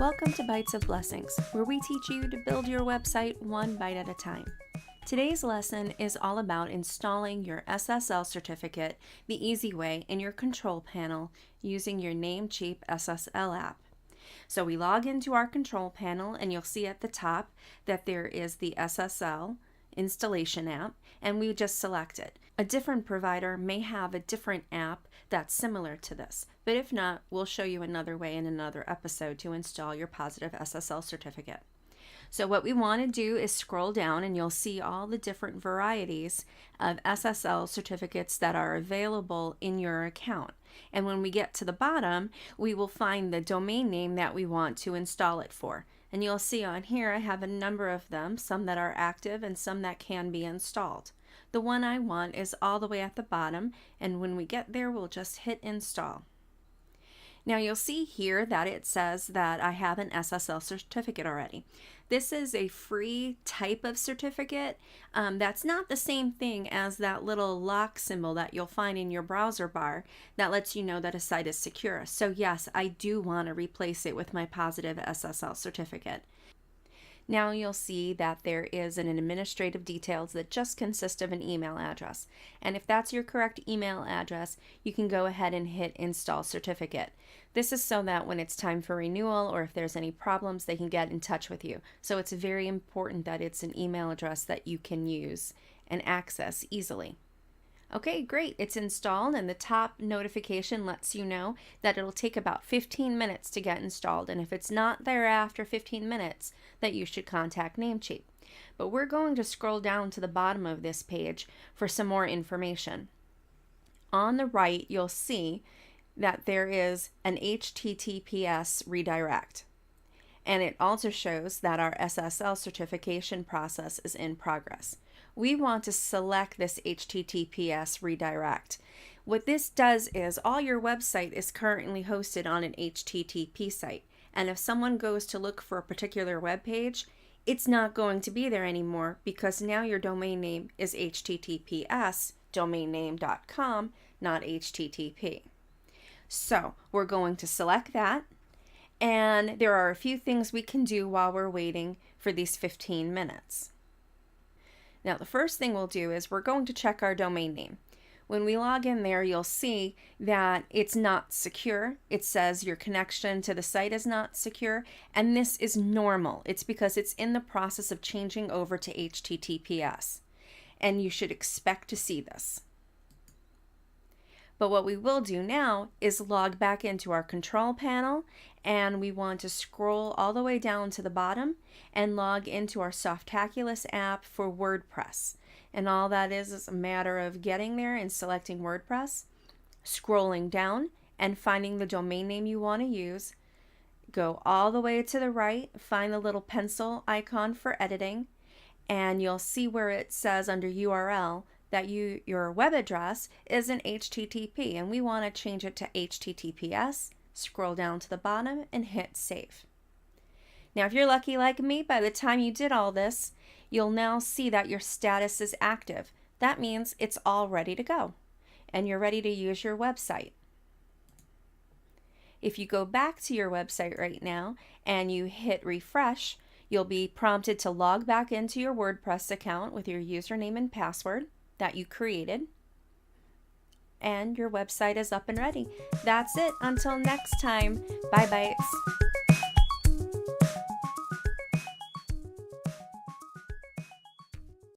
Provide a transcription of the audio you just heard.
Welcome to Bites of Blessings, where we teach you to build your website one bite at a time. Today's lesson is all about installing your SSL certificate the easy way in your control panel using your Namecheap SSL app. So we log into our control panel and you'll see at the top that there is the SSL installation app, and we just select it. A different provider may have a different app that's similar to this, but if not, we'll show you another way in another episode to install your positive SSL certificate. So what we want to do is scroll down and you'll see all the different varieties of SSL certificates that are available in your account. And when we get to the bottom, we will find the domain name that we want to install it for. And you'll see on here I have a number of them, some that are active and some that can be installed. The one I want is all the way at the bottom, and when we get there, we'll just hit install. Now you'll see here that it says that I have an SSL certificate already. This is a free type of certificate. That's not the same thing as that little lock symbol that you'll find in your browser bar that lets you know that a site is secure. So yes, I do want to replace it with my positive SSL certificate. Now you'll see that there is an administrative details that just consist of an email address. And if that's your correct email address, you can go ahead and hit install certificate. This is so that when it's time for renewal or if there's any problems, they can get in touch with you. So it's very important that it's an email address that you can use and access easily. Okay, great. It's installed, and the top notification lets you know that it'll take about 15 minutes to get installed, and if it's not there after 15 minutes, that you should contact Namecheap. But we're going to scroll down to the bottom of this page for some more information. On the right, you'll see that there is an HTTPS redirect, and it also shows that our SSL certification process is in progress. We want to select this HTTPS redirect. What this does is all your website is currently hosted on an HTTP site, and if someone goes to look for a particular web page, it's not going to be there anymore because now your domain name is HTTPS domainname.com, not HTTP. So we're going to select that, and there are a few things we can do while we're waiting for these 15 minutes. Now, the first thing we'll do is we're going to check our domain name. When we log in there, you'll see that it's not secure. It says your connection to the site is not secure, and this is normal. It's because it's in the process of changing over to HTTPS, and you should expect to see this. But what we will do now is log back into our control panel, and we want to scroll all the way down to the bottom and log into our Softaculous app for WordPress. And all that is a matter of getting there and selecting WordPress, scrolling down and finding the domain name you want to use. Go all the way to the right, find the little pencil icon for editing, and you'll see where it says under URL that your web address is an HTTP, and we want to change it to HTTPS. Scroll down to the bottom and hit save. Now, if you're lucky like me, by the time you did all this, you'll now see that your status is active. That means it's all ready to go, and you're ready to use your website. If you go back to your website right now and you hit refresh, you'll be prompted to log back into your WordPress account with your username and password that you created, and your website is up and ready. That's it. Until next time, bye bites.